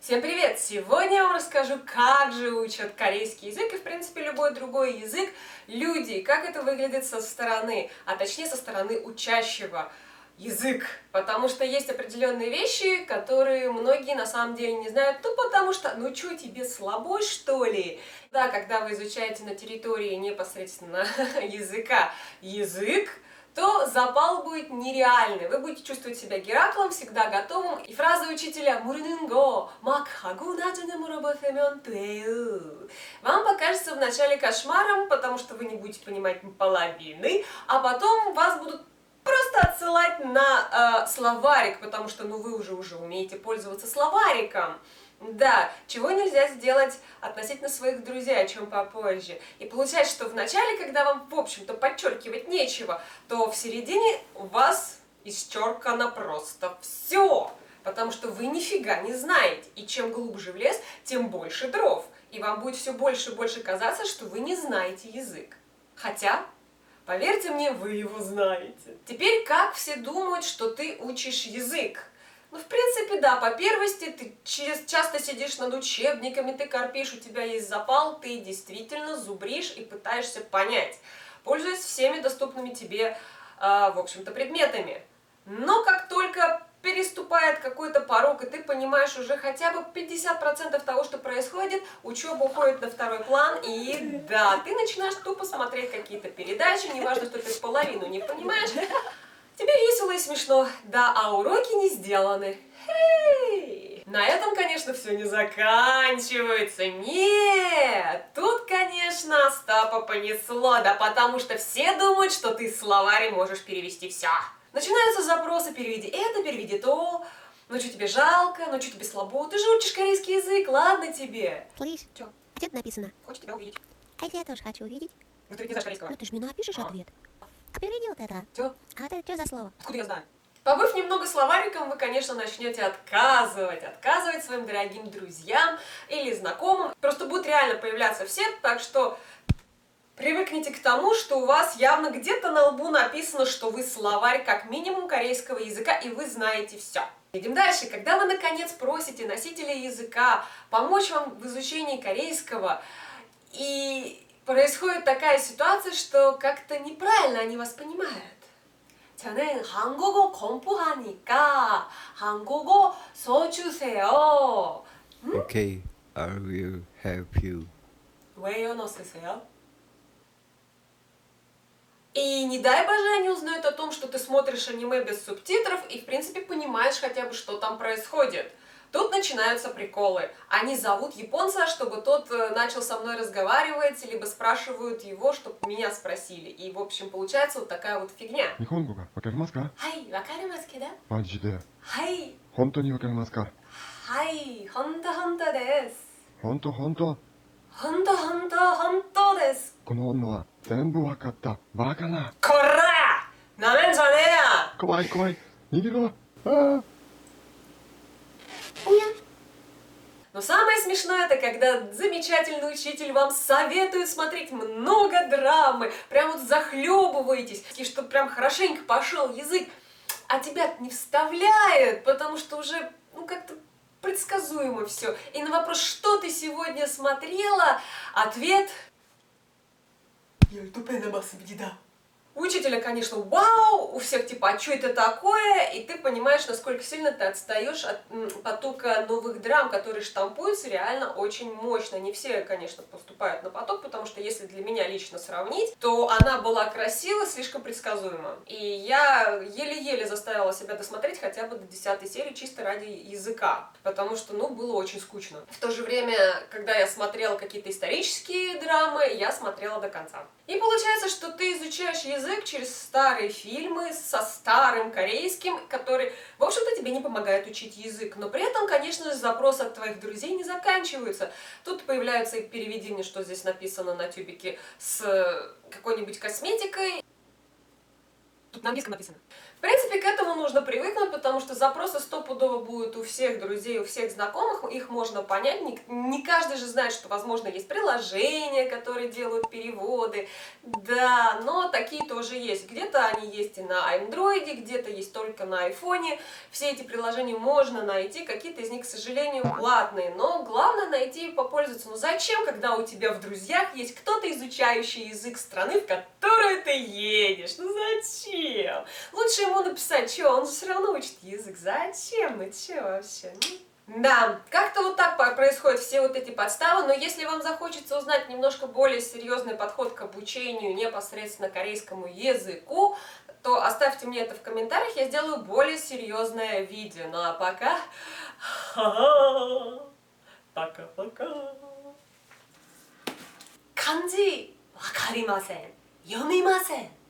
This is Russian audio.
Всем привет! Сегодня я вам расскажу, как же учат корейский язык и, в принципе, любой другой язык люди, как это выглядит со стороны, а точнее со стороны учащего язык. Потому что есть определенные вещи, которые многие на самом деле не знают, ну потому что, ну что, тебе слабо, что ли? Да, когда вы изучаете на территории непосредственно язык, то запал будет нереальный. Вы будете чувствовать себя Гераклом, всегда готовым. И фраза учителя «Мурнинго мак хагу наджуне мурабофемен туэю» вам покажется вначале кошмаром, потому что вы не будете понимать половины, а потом вас будут просто отсылать на словарик, потому что ну вы уже умеете пользоваться словариком. Да, чего нельзя сделать относительно своих друзей, о чем попозже. И получается, что в начале, когда вам, в общем-то, подчеркивать нечего, то в середине у вас исчеркано просто все. Потому что вы нифига не знаете. И чем глубже в лес, тем больше дров. И вам будет все больше и больше казаться, что вы не знаете язык. Хотя, поверьте мне, вы его знаете. Теперь как все думают, что ты учишь язык? Ну, в принципе, да, по первости, ты часто сидишь над учебниками, ты корпишь, у тебя есть запал, ты действительно зубришь и пытаешься понять, пользуясь всеми доступными тебе, в общем-то, предметами. Но как только переступает какой-то порог, и ты понимаешь уже хотя бы 50% того, что происходит, учеба уходит на второй план, и да, ты начинаешь тупо смотреть какие-то передачи, неважно, что ты половину не понимаешь, тебе весело и смешно, да, а уроки не сделаны. Хей! На этом, конечно, все не заканчивается. Нет! Тут, конечно, Остапа понесло, да потому что все думают, что ты словарь можешь перевести все. Начинаются запросы: переведи это, переведи то. Ну что, тебе жалко? Ну что, тебе слабо? Ты же учишь корейский язык, ладно тебе. Слышь, Чё? где это написано? Хочешь тебя увидеть. А если я тоже хочу увидеть? Ну ты не знаешь корейского. Ну ты же мне напишешь ответ. А переведи вот это. Чё? А это что за слово? Откуда я знаю? Побыв немного словариком, вы, конечно, начнете отказывать своим дорогим друзьям или знакомым. Просто будут реально появляться все, так что привыкните к тому, что у вас явно где-то на лбу написано, что вы словарь как минимум корейского языка, и вы знаете все. Идем дальше. Когда вы, наконец, просите носителя языка помочь вам в изучении корейского, и происходит такая ситуация, что как-то неправильно они вас понимают. 저는 한국어 공부하니까 한국어 써주세요. Okay, I will help you. 왜 연어 쓰세요? И не дай боже, они узнают о том, что ты смотришь аниме без субтитров и, в принципе, понимаешь хотя бы, что там происходит. Тут начинаются приколы. Они зовут японца, чтобы тот начал со мной разговаривать, либо спрашивают его, чтобы меня спросили. И, в общем, получается вот такая вот фигня. 日本語がわかりますか？はい、わかりますけど。マジではい、本当にわかりますか？はい、ほんとほんとです。本当本当ほんとほんとほんとです。この女は全部わかったバカなこら！なめんじゃねえや！怖い怖い逃げろああ Но самое смешное это, когда замечательный учитель вам советует смотреть много драмы, прям вот захлебываетесь, и чтобы прям хорошенько пошел язык, а тебя не вставляет, потому что уже, ну, как-то предсказуемо все. И на вопрос, что ты сегодня смотрела, ответ: у учителя, конечно, вау, у всех типа, а что это такое? И ты понимаешь, насколько сильно ты отстаешь от потока новых драм, которые штампуются реально очень мощно. Не все, конечно, поступают на поток, потому что если для меня лично сравнить, то она была красива, слишком предсказуема. И я еле-еле заставила себя досмотреть хотя бы до 10 серии чисто ради языка, потому что, ну, было очень скучно. В то же время, когда я смотрела какие-то исторические драмы, я смотрела до конца. И получается, что ты изучаешь язык через старые фильмы со старым корейским, который, в общем-то, тебе не помогает учить язык. Но при этом, конечно же, запросы от твоих друзей не заканчиваются. Тут появляются и переведи мне, что здесь написано на тюбике, с какой-нибудь косметикой. Тут на английском написано. принципе, к этому нужно привыкнуть, потому что запросы стопудово будут у всех друзей, у всех знакомых, их можно понять. Не каждый же знает, что, возможно, есть приложения, которые делают переводы. Да, но такие тоже есть. Где-то они есть и на Android, где-то есть только на iPhone. Все эти приложения можно найти, какие-то из них, к сожалению, платные. Но главное найти и попользоваться. Ну зачем, когда у тебя в друзьях есть кто-то, изучающий язык страны, в которую ты едешь? Ну зачем? Лучше ему написать, что он же все равно учит язык. Зачем? Ну что вообще? Да, как-то вот так происходят все вот эти подставы, но если вам захочется узнать немножко более серьезный подход к обучению непосредственно корейскому языку, то оставьте мне это в комментариях, я сделаю более серьезное видео. Ну а пока... Пока-пока. Канзи わかりません。読みません。